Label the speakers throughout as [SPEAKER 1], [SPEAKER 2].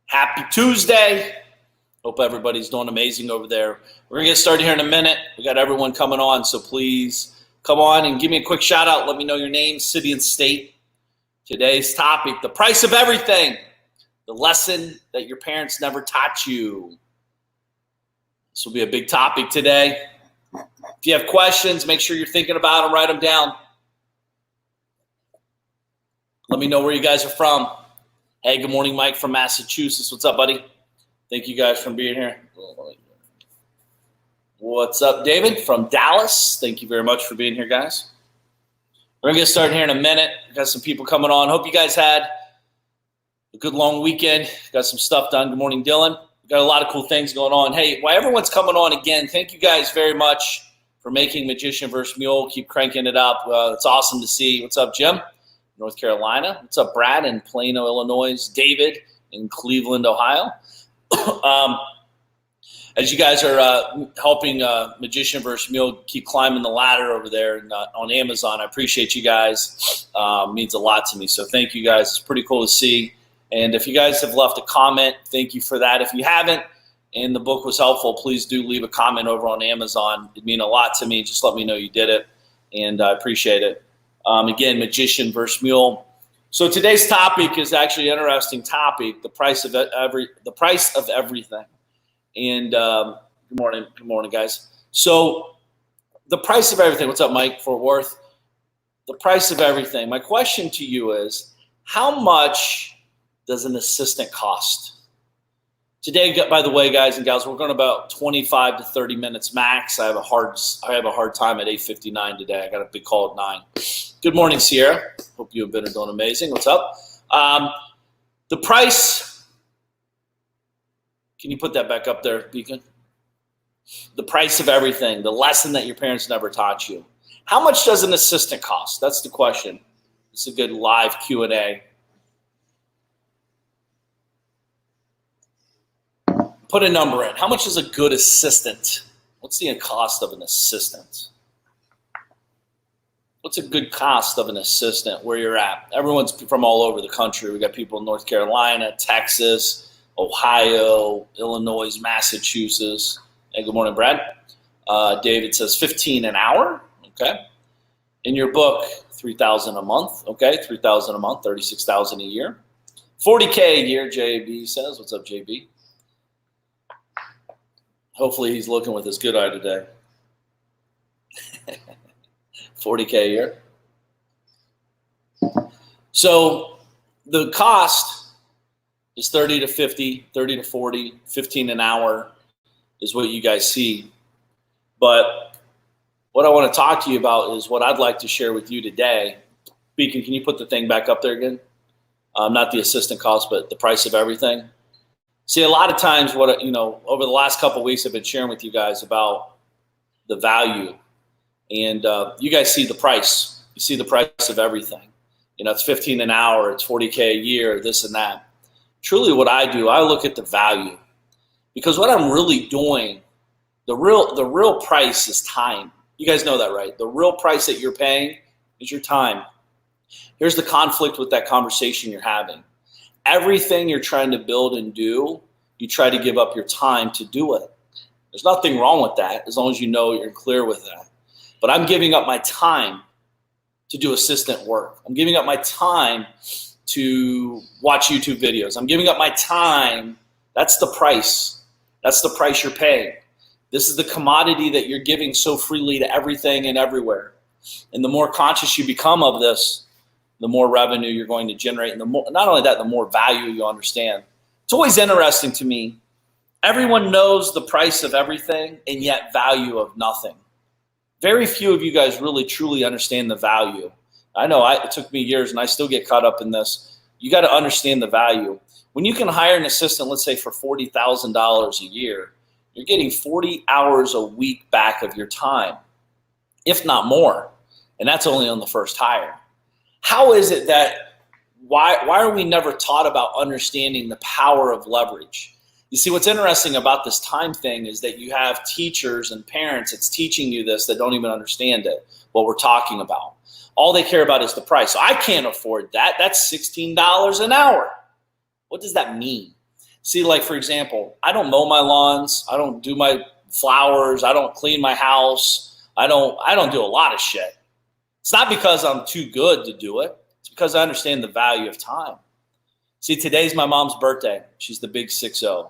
[SPEAKER 1] Happy Tuesday. Hope everybody's doing amazing over there. We're going to get started here in a minute. We got everyone coming on, so please come on and give me a quick shout out. Let me know your name, city, and state. Today's topic, the price of everything, the lesson that your parents never taught you. This will be a big topic today. If you have questions, make sure you're thinking about them, write them down. Let me know where you guys are from. Hey, good morning, Mike from Massachusetts. What's up, buddy? Thank you guys for being here. What's up, David from Dallas? Thank you very much for being here, guys. We're going to get started here in a minute. We've got some people coming on. Hope you guys had a good long weekend. Got some stuff done. Good morning, Dylan. We've got a lot of cool things going on. Hey, while everyone's coming on again, thank you guys very much for making Magician vs. Mule. Keep cranking it up. It's awesome to see. What's up, Jim? North Carolina. What's up, Brad in Plano, Illinois? David in Cleveland, Ohio. As you guys are helping Magician vs. Mule keep climbing the ladder over there on Amazon, I appreciate you guys. Means a lot to me. So thank you guys. It's pretty cool to see. And if you guys have left a comment, thank you for that. If you haven't and the book was helpful, please do leave a comment over on Amazon. It'd mean a lot to me. Just let me know you did it, and I appreciate it. Again, Magician vs. Mule. So today's topic is actually an interesting topic: the price of everything. And good morning, guys. So the price of everything. What's up, Mike, Fort Worth? The price of everything. My question to you is, how much does an assistant cost? Today, by the way, guys and gals, we're going about 25 to 30 minutes max. I have a hard time at 8:59 today. I got a big call at 9. Good morning, Sierra. Hope you've been doing amazing. What's up? The price. Can you put that back up there, Beacon? The price of everything. The lesson that your parents never taught you. How much does an assistant cost? That's the question. It's a good live Q&A. Put a number in. How much is a good assistant? What's the cost of an assistant? What's a good cost of an assistant where you're at? Everyone's from all over the country. We got people in North Carolina, Texas, Ohio, Illinois, Massachusetts. Hey, good morning, Brad. David says $15 an hour. Okay. In your book, $3,000 a month. Okay, $3,000 a month, $36,000 a year. $40K a year, JB says. What's up, JB? Hopefully he's looking with his good eye today. $40K a year. So the cost is 30 to 50, 30 to 40, 15 an hour is what you guys see. But what I want to talk to you about is what I'd like to share with you today. Beacon, can you put the thing back up there again? Not the assistant cost, but the price of everything. See, a lot of times over the last couple of weeks I've been sharing with you guys about the value. And you guys see the price. You see the price of everything. It's 15 an hour, it's 40K a year, this and that. Truly what I do, I look at the value. Because what I'm really doing, the real price is time. You guys know that, right? The real price that you're paying is your time. Here's the conflict with that conversation you're having. Everything you're trying to build and do, you try to give up your time to do it. There's nothing wrong with that as long as you know you're clear with that. But I'm giving up my time to do assistant work. I'm giving up my time to watch YouTube videos. I'm giving up my time. That's the price. That's the price you're paying. This is the commodity that you're giving so freely to everything and everywhere. And the more conscious you become of this, the more revenue you're going to generate. And not only that, the more value you understand. It's always interesting to me. Everyone knows the price of everything and yet value of nothing. Very few of you guys really, truly understand the value. I know it took me years and I still get caught up in this. You got to understand the value. When you can hire an assistant, let's say for $40,000 a year, you're getting 40 hours a week back of your time, if not more. And that's only on the first hire. How is it that, why are we never taught about understanding the power of leverage? You see, what's interesting about this time thing is that you have teachers and parents that's teaching you this that don't even understand it, what we're talking about. All they care about is the price. So I can't afford that. That's $16 an hour. What does that mean? See, like, for example, I don't mow my lawns. I don't do my flowers. I don't clean my house. I don't do a lot of shit. It's not because I'm too good to do it. It's because I understand the value of time. See, today's my mom's birthday. She's the big 6-0.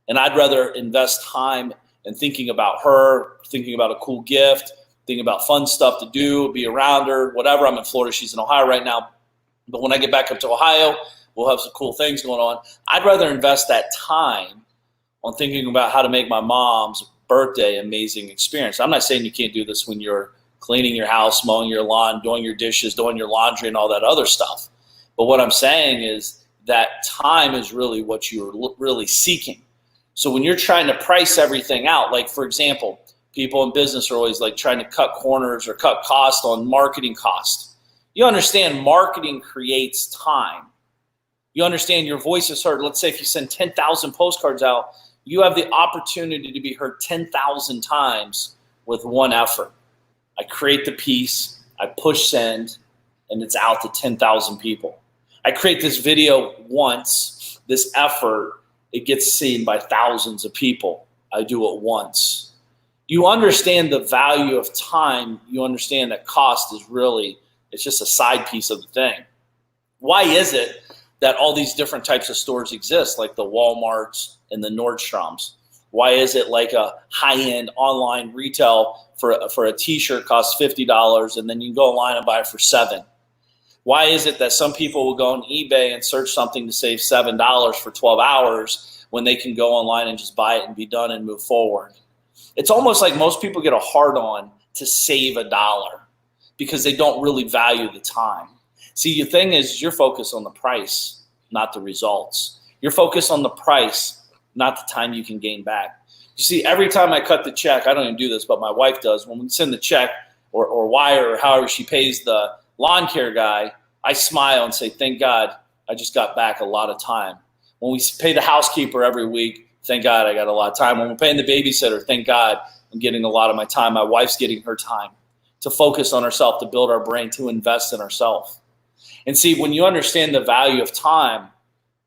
[SPEAKER 1] And I'd rather invest time in thinking about her, thinking about a cool gift, thinking about fun stuff to do, be around her, whatever. I'm in Florida. She's in Ohio right now. But when I get back up to Ohio, we'll have some cool things going on. I'd rather invest that time on thinking about how to make my mom's birthday an amazing experience. I'm not saying you can't do this when you're cleaning your house, mowing your lawn, doing your dishes, doing your laundry, and all that other stuff. But what I'm saying is that time is really what you're really seeking. So when you're trying to price everything out, like, for example, people in business are always like trying to cut corners or cut costs on marketing costs. You understand marketing creates time. You understand your voice is heard. Let's say if you send 10,000 postcards out, you have the opportunity to be heard 10,000 times with one effort. I create the piece, I push send, and it's out to 10,000 people. I create this video once, this effort, it gets seen by thousands of people. I do it once. You understand the value of time. You understand that cost is really, it's just a side piece of the thing. Why is it that all these different types of stores exist, like the Walmarts and the Nordstroms? Why is it like a high-end online retail for a t-shirt costs $50 and then you can go online and buy it for $7? Why is it that some people will go on eBay and search something to save $7 for 12 hours when they can go online and just buy it and be done and move forward? It's almost like most people get a hard-on to save $1 because they don't really value the time. See, the thing is, you're focused on the price, not the results. You're focused on the price, not the time you can gain back. You see, every time I cut the check, I don't even do this, but my wife does. When we send the check or wire or however she pays the lawn care guy, I smile and say, thank God I just got back a lot of time. When we pay the housekeeper every week, thank God I got a lot of time. When we're paying the babysitter, thank God I'm getting a lot of my time. My wife's getting her time to focus on herself, to build our brain, to invest in herself. And see, when you understand the value of time,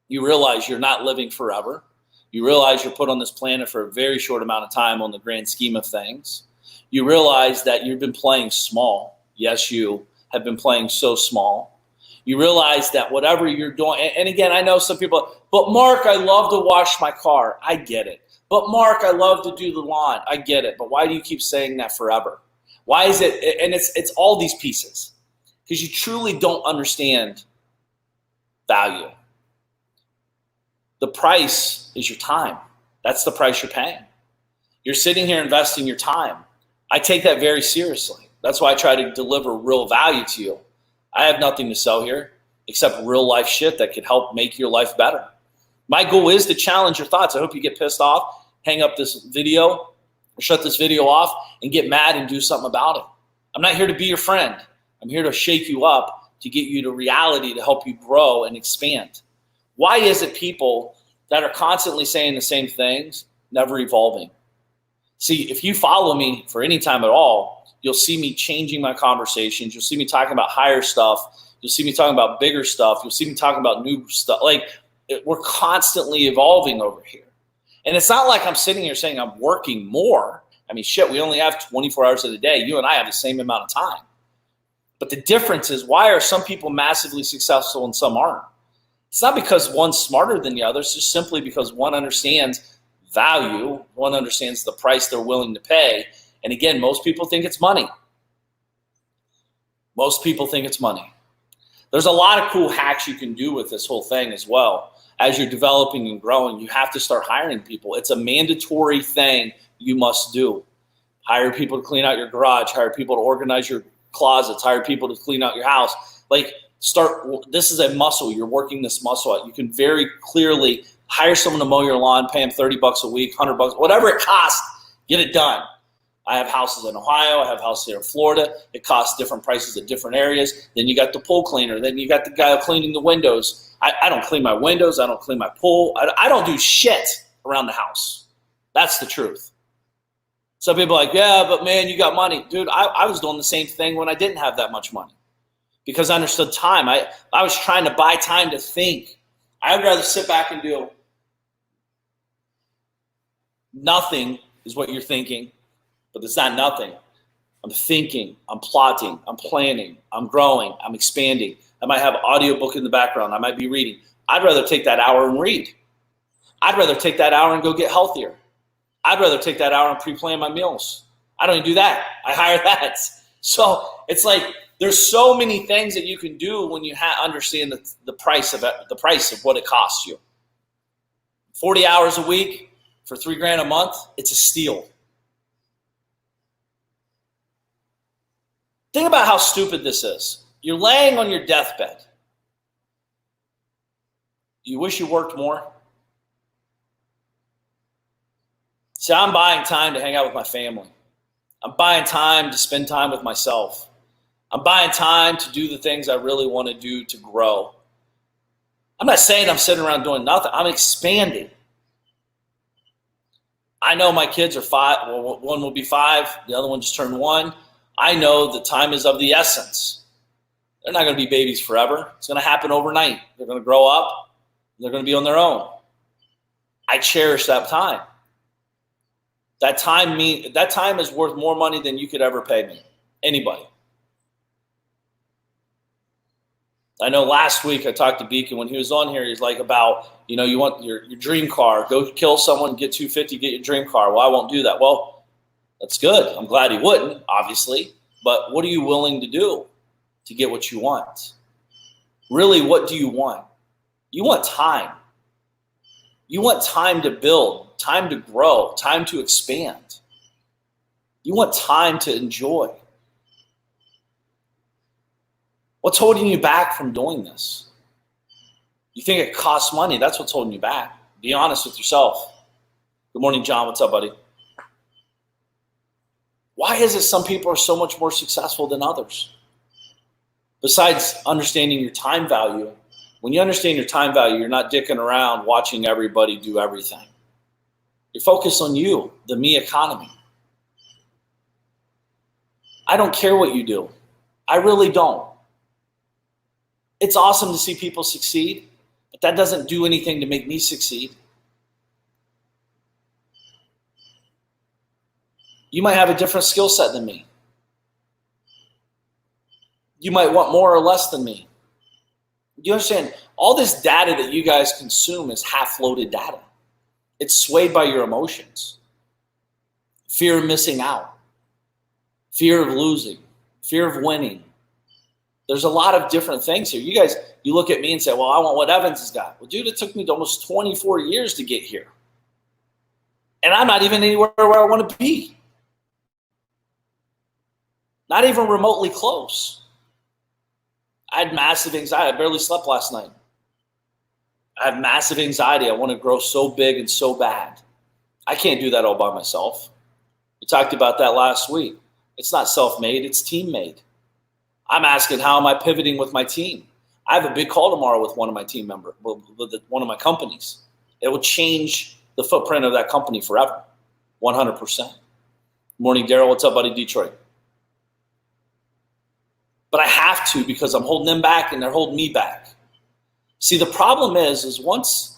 [SPEAKER 1] you realize you're not living forever. You realize you're put on this planet for a very short amount of time on the grand scheme of things. You realize that you've been playing small. Yes, you have been playing so small. You realize that whatever you're doing, and again, I know some people, but Mark, I love to wash my car. I get it. But Mark, I love to do the lawn. I get it. But why do you keep saying that forever? Why is it? And it's all these pieces because you truly don't understand value. The price is your time. That's the price you're paying. You're sitting here investing your time. I take that very seriously. That's why I try to deliver real value to you. I have nothing to sell here except real life shit that could help make your life better. My goal is to challenge your thoughts. I hope you get pissed off, hang up this video, or shut this video off, and get mad and do something about it. I'm not here to be your friend. I'm here to shake you up, to get you to reality, to help you grow and expand. Why is it people that are constantly saying the same things, never evolving? See, if you follow me for any time at all, you'll see me changing my conversations. You'll see me talking about higher stuff. You'll see me talking about bigger stuff. You'll see me talking about new stuff. We're constantly evolving over here. And it's not like I'm sitting here saying I'm working more. I mean, shit, we only have 24 hours of the day. You and I have the same amount of time. But the difference is, why are some people massively successful and some aren't? It's not because one's smarter than the other. It's just simply because one understands value. One understands the price they're willing to pay. And again, most people think it's money. Most people think it's money. There's a lot of cool hacks you can do with this whole thing as well. As you're developing and growing, you have to start hiring people. It's a mandatory thing you must do. Hire people to clean out your garage, hire people to organize your closets, hire people to clean out your house. This is a muscle. You're working this muscle out. You can very clearly hire someone to mow your lawn, pay them $30 a week, $100, whatever it costs, get it done. I have houses in Ohio. I have houses here in Florida. It costs different prices at different areas. Then you got the pool cleaner. Then you got the guy cleaning the windows. I don't clean my windows. I don't clean my pool. I don't do shit around the house. That's the truth. Some people are like, yeah, but man, you got money. Dude, I was doing the same thing when I didn't have that much money. because I understood time. I was trying to buy time to think. I would rather sit back and do nothing is what you're thinking, but it's not nothing. I'm thinking, I'm plotting, I'm planning, I'm growing, I'm expanding. I might have an audiobook in the background. I might be reading. I'd rather take that hour and read. I'd rather take that hour and go get healthier. I'd rather take that hour and pre-plan my meals. I don't even do that. I hire that. So it's like there's so many things that you can do when you understand the price of what it costs you. 40 hours a week for $3,000 a month, it's a steal. Think about how stupid this is. You're laying on your deathbed. Do you wish you worked more? See, I'm buying time to hang out with my family. I'm buying time to spend time with myself. I'm buying time to do the things I really want to do to grow. I'm not saying I'm sitting around doing nothing. I'm expanding. I know my kids are 5. Well, one will be 5. The other one just turned 1. I know the time is of the essence. They're not going to be babies forever. It's going to happen overnight. They're going to grow up. They're going to be on their own. I cherish that time. That time is worth more money than you could ever pay me. Anybody. I know last week I talked to Beacon when he was on here. He's like about, you want your dream car. Go kill someone, get 250, get your dream car. Well, I won't do that. Well, that's good. I'm glad he wouldn't, obviously. But what are you willing to do to get what you want? Really, what do you want? You want time. You want time to build, time to grow, time to expand. You want time to enjoy. What's holding you back from doing this? You think it costs money. That's what's holding you back. Be honest with yourself. Good morning, John. What's up, buddy? Why is it some people are so much more successful than others? Besides understanding your time value, when you understand your time value, you're not dicking around watching everybody do everything. You're focused on you, the me economy. I don't care what you do. I really don't. It's awesome to see people succeed, but that doesn't do anything to make me succeed. You might have a different skill set than me. You might want more or less than me. You understand? All this data that you guys consume is half-loaded data. It's swayed by your emotions. Fear of missing out. Fear of losing. Fear of winning. There's a lot of different things here. You look at me and say, well, I want what Evans has got. Well, dude, it took me almost 24 years to get here. And I'm not even anywhere where I want to be. Not even remotely close. I had massive anxiety. I barely slept last night. I have massive anxiety. I want to grow so big and so bad. I can't do that all by myself. We talked about that last week. It's not self-made, it's team-made. I'm asking, how am I pivoting with my team? I have a big call tomorrow with one of my team members, with one of my companies. It will change the footprint of that company forever, 100%. Morning, Daryl. What's up, buddy? Detroit. But I have to, because I'm holding them back and they're holding me back. See, the problem is once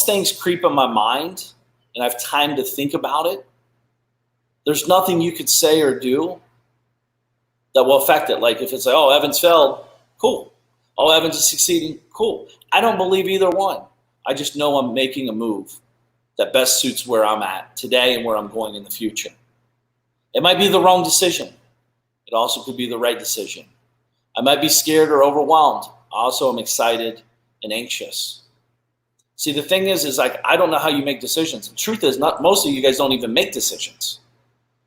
[SPEAKER 1] things creep in my mind and I have time to think about it, there's nothing you could say or do that will affect it. Like if it's like, oh, Evans failed, cool. Oh, Evans is succeeding, cool. I don't believe either one. I just know I'm making a move that best suits where I'm at today and where I'm going in the future. It might be the wrong decision. It also could be the right decision. I might be scared or overwhelmed. I also am excited and anxious. See, the thing is like, I don't know how you make decisions. The truth is, most of you guys don't even make decisions.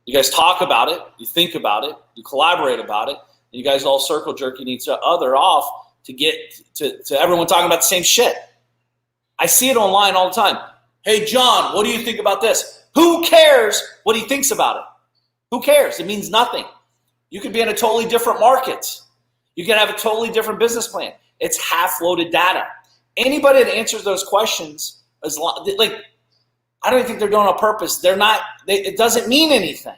[SPEAKER 1] You guys talk about it, you think about it, you collaborate about it, and you guys all circle jerking each other off to get to everyone talking about the same shit. I see it online all the time. Hey, John, what do you think about this? Who cares what he thinks about it? Who cares? It means nothing. You could be in a totally different market. You can have a totally different business plan. It's half-loaded data. Anybody that answers those questions is like, I don't think they're doing it on purpose. They're not. It doesn't mean anything.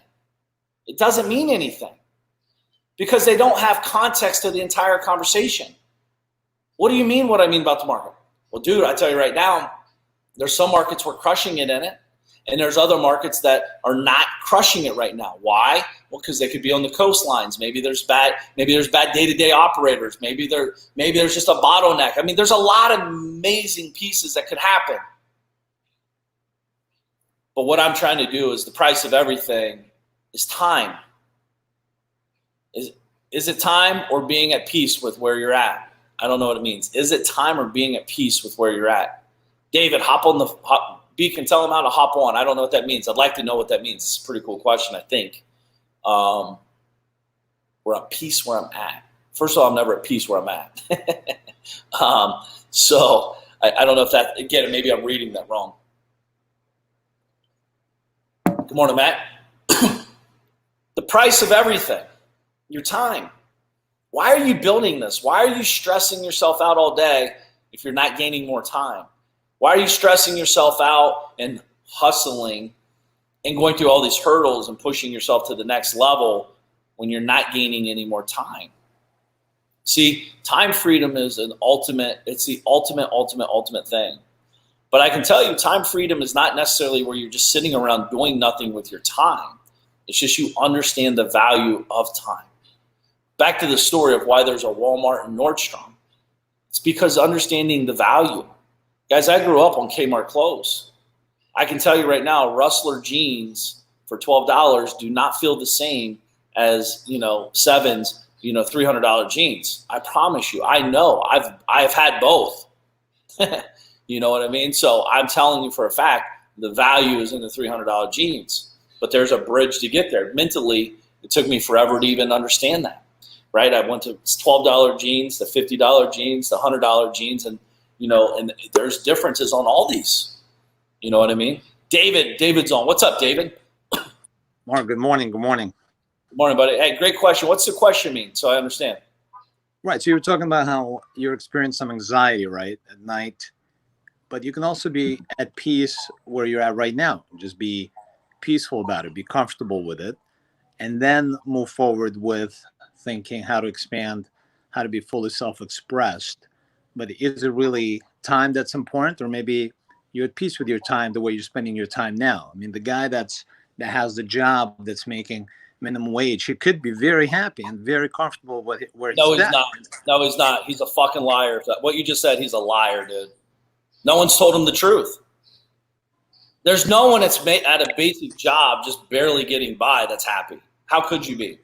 [SPEAKER 1] It doesn't mean anything. because they don't have context to the entire conversation. What do you mean what I mean about the market? Well, dude, I tell you right now, there's some markets we're crushing it in it, and there's other markets that are not crushing it right now. Why? Well, because they could be on the coastlines. Maybe there's bad day-to-day operators. Maybe there's just a bottleneck. I mean, there's a lot of amazing pieces that could happen. But what I'm trying to do is the price of everything is time. Is it time or being at peace with where you're at? I don't know what it means. Is it time or being at peace with where you're at? David, Beacon, tell him how to hop on. I don't know what that means. I'd like to know what that means. It's a pretty cool question, I think. We're at peace where I'm at. First of all, I'm never at peace where I'm at. So I don't know if that, again, maybe I'm reading that wrong. Good morning, Matt. The price of everything, your time. Why are you building this? Why are you stressing yourself out all day if you're not gaining more time? Why are you stressing yourself out and hustling and going through all these hurdles and pushing yourself to the next level when you're not gaining any more time? See, time freedom is it's the ultimate thing. But I can tell you, time freedom is not necessarily where you're just sitting around doing nothing with your time. It's just you understand the value of time. Back to the story of why there's a Walmart and Nordstrom. It's because understanding the value. Guys, I grew up on Kmart clothes. I can tell you right now, Rustler jeans for $12 do not feel the same as, Sevens, $300 jeans. I promise you. I know. I've had both. You know what I mean? So I'm telling you for a fact, the value is in the $300 jeans. But there's a bridge to get there. Mentally, it took me forever to even understand that. Right? I went to $12 jeans, the $50 jeans, the $100 jeans, and and there's differences on all these. You know what I mean? David's on. What's up, David?
[SPEAKER 2] Mark, good morning. Good morning.
[SPEAKER 1] Good morning, buddy. Hey, great question. What's the question mean? So I understand.
[SPEAKER 2] Right. So you were talking about how you're experiencing some anxiety, right, at night, but you can also be at peace where you're at right now. Just be peaceful about it, be comfortable with it, and then move forward with thinking how to expand, how to be fully self-expressed. But is it really time that's important, or maybe you're at peace with your time the way you're spending your time now? I mean, the guy that has the job that's making minimum wage, he could be very happy and very comfortable with where
[SPEAKER 1] he's
[SPEAKER 2] at.
[SPEAKER 1] No, he's not. He's a fucking liar. What you just said, he's a liar, dude. No one's told him the truth. There's no one that's at a basic job just barely getting by that's happy. How could you be?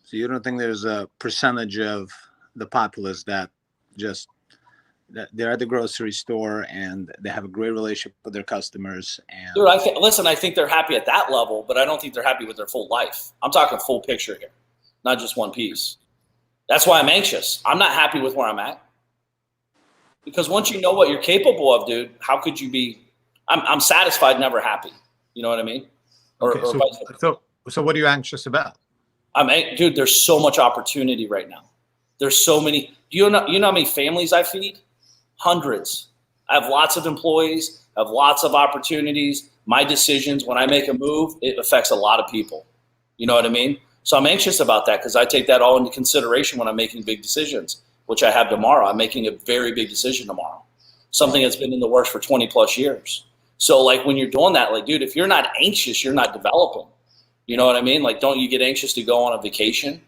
[SPEAKER 2] So you don't think there's a percentage of the populace that they're at the grocery store and they have a great relationship with their customers? And
[SPEAKER 1] dude, I think they're happy at that level, but I don't think they're happy with their full life. I'm talking full picture here, not just one piece. That's why I'm anxious. I'm not happy with where I'm at. Because once you know what you're capable of, dude, how could you be? I'm satisfied, never happy. You know what I mean?
[SPEAKER 2] So what are you anxious about?
[SPEAKER 1] Dude, there's so much opportunity right now. There's so many. You know how many families I feed? Hundreds. I have lots of employees. I have lots of opportunities. My decisions, when I make a move, it affects a lot of people. You know what I mean? So I'm anxious about that because I take that all into consideration when I'm making big decisions, which I have tomorrow. I'm making a very big decision tomorrow, something that's been in the works for 20 plus years. So like when you're doing that, like, dude, if you're not anxious, you're not developing. You know what I mean? Like, don't you get anxious to go on a vacation?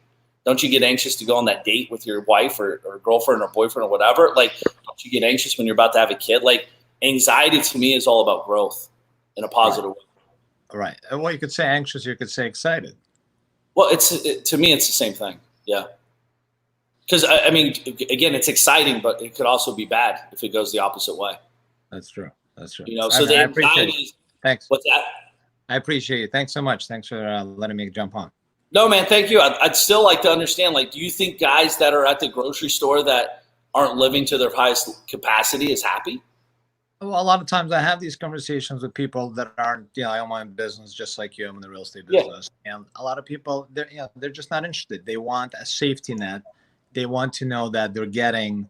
[SPEAKER 1] Don't you get anxious to go on that date with your wife or girlfriend or boyfriend or whatever? Like, don't you get anxious when you're about to have a kid? Like, anxiety to me is all about growth in a positive way.
[SPEAKER 2] Right. And well, you could say anxious, you could say excited.
[SPEAKER 1] Well, to me, it's the same thing. Yeah. Because, I mean, again, it's exciting, but it could also be bad if it goes the opposite way.
[SPEAKER 2] That's true. That's true.
[SPEAKER 1] So the anxiety is,
[SPEAKER 2] thanks.
[SPEAKER 1] What's that?
[SPEAKER 2] I appreciate it. Thanks so much. Thanks for letting me jump on.
[SPEAKER 1] No, man, thank you. I'd still like to understand, like, do you think guys that are at the grocery store that aren't living to their highest capacity is happy?
[SPEAKER 2] Well, a lot of times I have these conversations with people that aren't, I own my own business just like you. I'm in the real estate business. Yeah. And a lot of people, they're just not interested. They want a safety net. They want to know that they're getting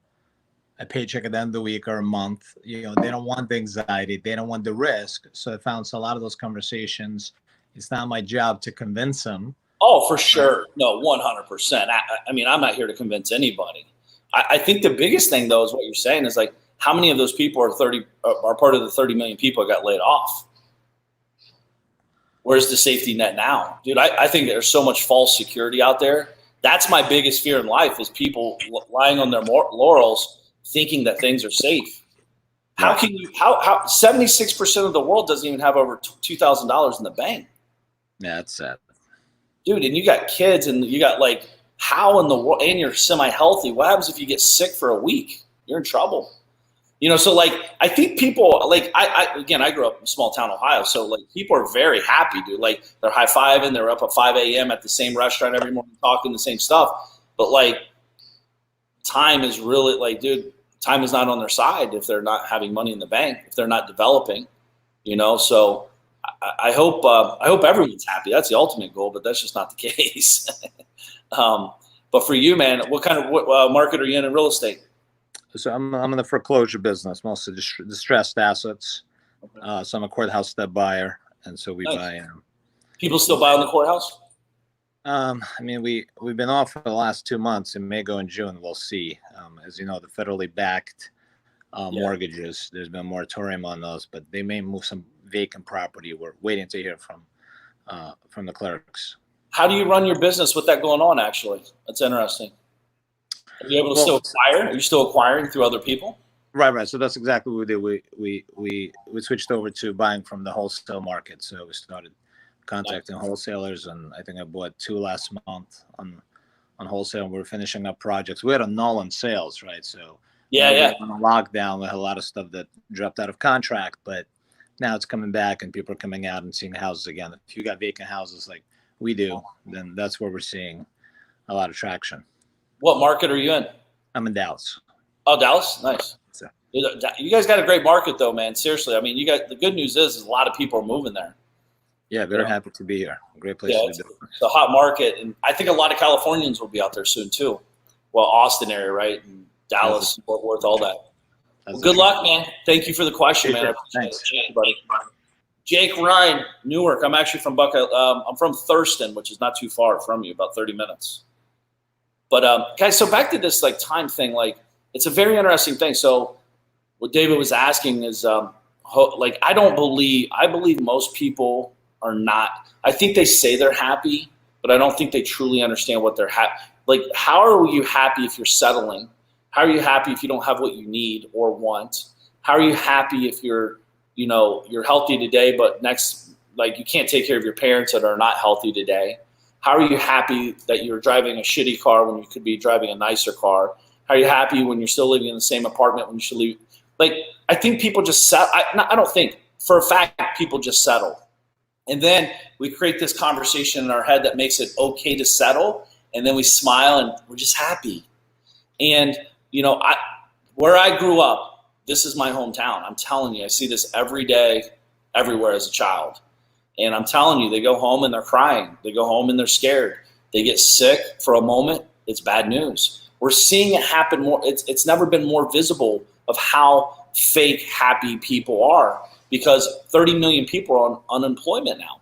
[SPEAKER 2] a paycheck at the end of the week or a month. They don't want the anxiety. They don't want the risk. So I found a lot of those conversations It's not my job to convince them.
[SPEAKER 1] Oh, for sure. No, 100%. I mean, I'm not here to convince anybody. I think the biggest thing, though, is what you're saying is like, how many of those people are part of the 30 million people that got laid off? Where's the safety net now? Dude, I think there's so much false security out there. That's my biggest fear in life is people lying on their laurels thinking that things are safe. How can you, how 76% of the world doesn't even have over $2,000 in the bank?
[SPEAKER 2] Yeah, that's sad.
[SPEAKER 1] Dude, and you got kids and you got like, how in the world, and you're semi-healthy. What happens if you get sick for a week? You're in trouble. You know, so like, I think people, like, I grew up in small town Ohio, so like people are very happy, dude. Like they're high-fiving, they're up at 5 a.m. at the same restaurant every morning talking the same stuff. But like, time is really like, dude, time is not on their side if they're not having money in the bank, if they're not developing, you know. So I hope everyone's happy. That's the ultimate goal, but that's just not the case. But for you, man, what kind of market are you in real estate?
[SPEAKER 2] So I'm in the foreclosure business, mostly distressed assets. So I'm a courthouse step buyer, and so we buy.
[SPEAKER 1] People still buy on the courthouse?
[SPEAKER 2] I mean, we've been off for the last 2 months. It may go in June. We'll see. As you know, the federally backed mortgages, there's been a moratorium on those, but they may move some vacant property. We're waiting to hear from the clerks.
[SPEAKER 1] How do you run your business with that going on? Actually, that's interesting. Are you able to still acquire? Are you still acquiring through other people?
[SPEAKER 2] Right. So that's exactly what we did. We switched over to buying from the wholesale market. So we started contacting wholesalers, and I think I bought 2 last month on wholesale. And we're finishing up projects. We had a null in sales, right? So on a lockdown, we had a lot of stuff that dropped out of contract, but now it's coming back, and people are coming out and seeing houses again. If you got vacant houses like we do, then that's where we're seeing a lot of traction.
[SPEAKER 1] What market are you in?
[SPEAKER 2] I'm in Dallas.
[SPEAKER 1] Oh, Dallas? Nice. You guys got a great market though, man. Seriously. I mean, the good news is a lot of people are moving there.
[SPEAKER 2] Yeah, very happy to be here. Great place to be.
[SPEAKER 1] It's a hot market. And I think a lot of Californians will be out there soon too. Well, Austin area, right? And Dallas, Fort Worth, all that. Well, good luck, man. Thank you for the question, man.
[SPEAKER 2] Thanks.
[SPEAKER 1] Buddy. Jake Ryan, Newark. I'm actually from I'm from Thurston, which is not too far from you, about 30 minutes. But guys, so back to this like time thing, like it's a very interesting thing. So what David was asking is like I believe most people are not. I think they say they're happy, but I don't think they truly understand what they're happy. Like, how are you happy if you're settling? How are you happy if you don't have what you need or want? How are you happy if you're healthy today, but you can't take care of your parents that are not healthy today? How are you happy that you're driving a shitty car when you could be driving a nicer car? How are you happy when you're still living in the same apartment when you should leave? Like, I think people just settle. I don't think, for a fact, people just settle. And then we create this conversation in our head that makes it okay to settle. And then we smile and we're just happy. And, where I grew up, this is my hometown. I'm telling you, I see this every day, everywhere as a child. And I'm telling you, they go home and they're crying. They go home and they're scared. They get sick for a moment. It's bad news. We're seeing it happen more. It's never been more visible of how fake happy people are, because 30 million people are on unemployment now.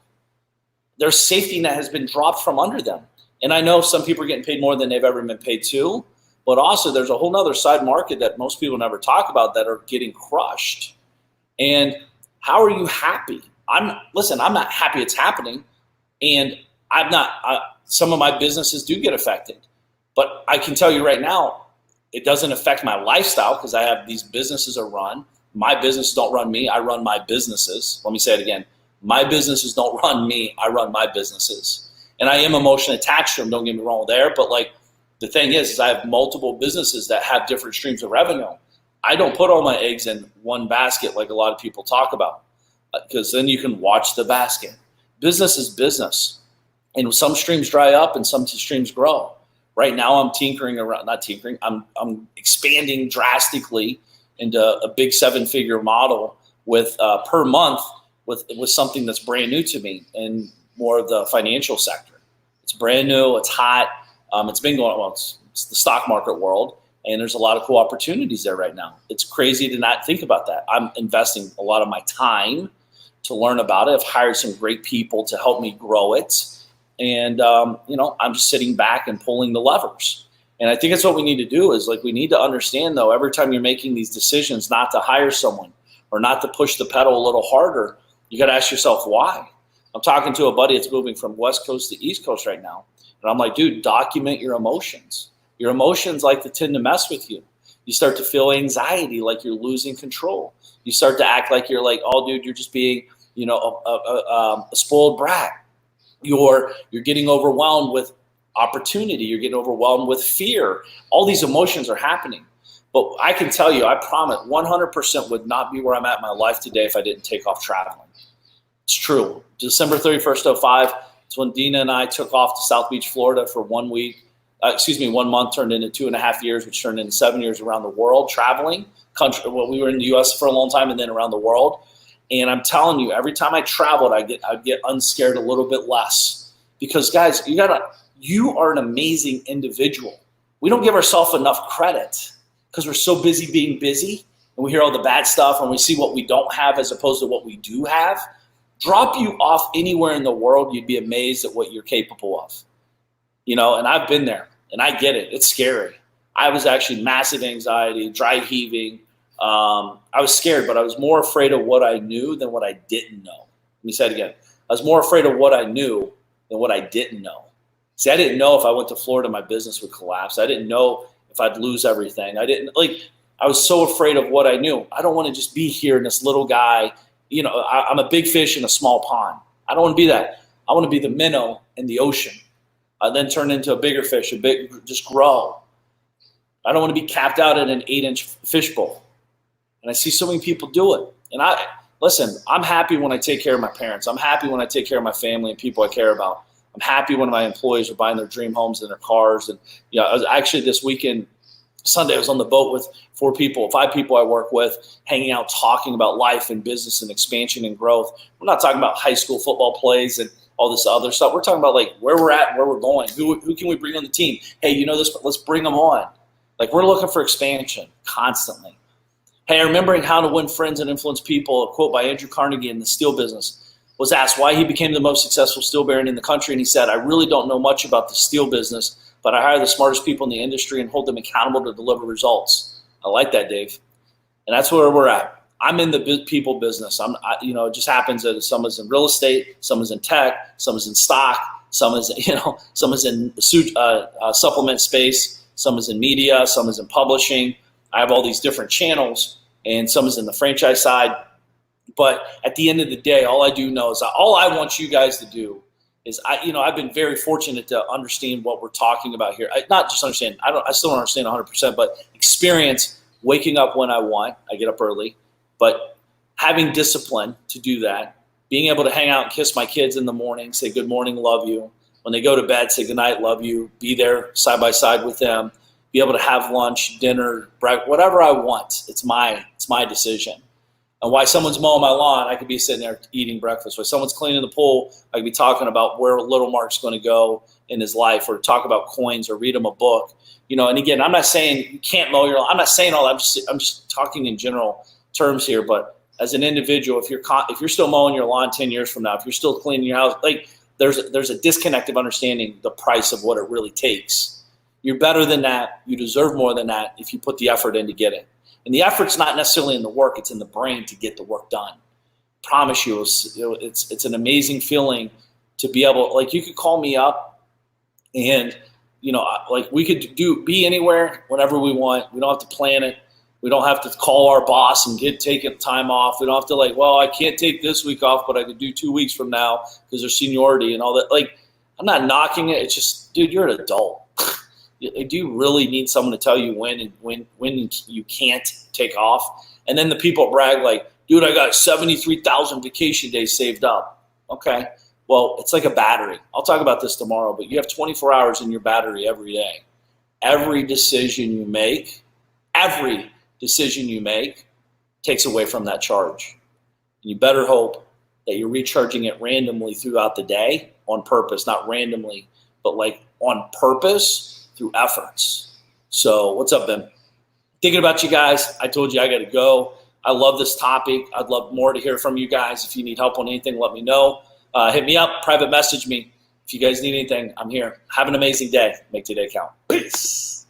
[SPEAKER 1] Their safety net has been dropped from under them. And I know some people are getting paid more than they've ever been paid to, but also there's a whole nother side market that most people never talk about that are getting crushed. And how are you happy? I'm not happy it's happening, and some of my businesses do get affected, but I can tell you right now, it doesn't affect my lifestyle because I have these businesses are run. My businesses don't run me. I run my businesses. Let me say it again. My businesses don't run me. I run my businesses, and I am emotionally attached to them. Don't get me wrong there, but like the thing is I have multiple businesses that have different streams of revenue. I don't put all my eggs in one basket like a lot of people talk about, because then you can watch the basket. Business is business. And some streams dry up and some streams grow. Right now I'm I'm expanding drastically into a big 7-figure model with per month with something that's brand new to me and more of the financial sector. It's brand new, it's hot. It's been going on, it's the stock market world, and there's a lot of cool opportunities there right now. It's crazy to not think about that. I'm investing a lot of my time to learn about it. I've hired some great people to help me grow it. And, I'm just sitting back and pulling the levers. And I think that's what we need to do is we need to understand, though, every time you're making these decisions not to hire someone or not to push the pedal a little harder, you got to ask yourself why. I'm talking to a buddy that's moving from West Coast to East Coast right now. And I'm like, dude, document your emotions. Your emotions tend to mess with you. You start to feel anxiety, like you're losing control. You start to act like you're oh, dude, you're just being, a spoiled brat. You're getting overwhelmed with opportunity. You're getting overwhelmed with fear. All these emotions are happening. But I can tell you, I promise 100% would not be where I'm at in my life today if I didn't take off traveling. It's true. December 31st, 05, it's when Dina and I took off to South Beach, Florida for 1 week. 1 month turned into 2.5 years, which turned into 7 years around the world traveling. We were in the U.S. for a long time and then around the world. And I'm telling you, every time I traveled, I'd get unscared a little bit less. Because guys, you are an amazing individual. We don't give ourselves enough credit because we're so busy being busy and we hear all the bad stuff and we see what we don't have as opposed to what we do have. Drop you off anywhere in the world, you'd be amazed at what you're capable of. And I've been there and I get it. It's scary. I was actually massive anxiety, dry heaving. I was scared, but I was more afraid of what I knew than what I didn't know. Let me say it again. I was more afraid of what I knew than what I didn't know. See, I didn't know if I went to Florida, my business would collapse. I didn't know if I'd lose everything. I was so afraid of what I knew. I don't want to just be here in this little guy. I'm a big fish in a small pond. I don't want to be that. I want to be the minnow in the ocean. I then turn into a bigger fish, just grow. I don't want to be capped out in an 8-inch fishbowl. And I see so many people do it. And I'm happy when I take care of my parents. I'm happy when I take care of my family and people I care about. I'm happy when my employees are buying their dream homes and their cars. And I was actually this weekend, Sunday, I was on the boat with 5 people I work with, hanging out, talking about life and business and expansion and growth. We're not talking about high school football plays and all this other stuff. We're talking about where we're at and where we're going. Who can we bring on the team? Hey, this, let's bring them on. We're looking for expansion constantly. Hey, remembering how to win friends and influence people, a quote by Andrew Carnegie in the steel business, was asked why he became the most successful steel baron in the country. And he said, I really don't know much about the steel business, but I hire the smartest people in the industry and hold them accountable to deliver results. I like that, Dave. And that's where we're at. I'm in the people business. It just happens that some is in real estate, some is in tech, some is in stock, some is in supplement space, some is in media, some is in publishing. I have all these different channels, and some is in the franchise side. But at the end of the day, all I do know is all I want you guys to do is I've been very fortunate to understand what we're talking about here. Not just understand. I still don't understand 100%, but experience waking up when I want. I get up early, but having discipline to do that, being able to hang out and kiss my kids in the morning, say good morning, love you. When they go to bed, say good night, love you. Be there side by side with them. Be able to have lunch, dinner, breakfast, whatever I want. It's my decision. And while someone's mowing my lawn, I could be sitting there eating breakfast. While someone's cleaning the pool, I could be talking about where little Mark's going to go in his life, or talk about coins, or read him a book. And again, I'm not saying you can't mow your lawn. I'm not saying all that. I'm just talking in general terms here. But as an individual, if you're still mowing your lawn 10 years from now, if you're still cleaning your house, there's a disconnect of understanding the price of what it really takes. You're better than that. You deserve more than that if you put the effort in to get it. And the effort's not necessarily in the work. It's in the brain to get the work done. I promise you, it's an amazing feeling to be able, you could call me up and, we could be anywhere whenever we want. We don't have to plan it. We don't have to call our boss and take time off. We don't have to I can't take this week off, but I could do 2 weeks from now because there's seniority and all that. I'm not knocking it. It's just, dude, you're an adult. Do you really need someone to tell you when you can't take off? And then the people brag dude, I got 73,000 vacation days saved up. Okay. Well, it's like a battery. I'll talk about this tomorrow, but you have 24 hours in your battery every day. Every decision you make takes away from that charge. You better hope that you're recharging it randomly throughout the day on purpose, not randomly, but on purpose through efforts. So what's up, Ben? Thinking about you guys. I told you I got to go. I love this topic. I'd love more to hear from you guys. If you need help on anything, let me know. Hit me up, private message me. If you guys need anything, I'm here. Have an amazing day. Make today count. Peace.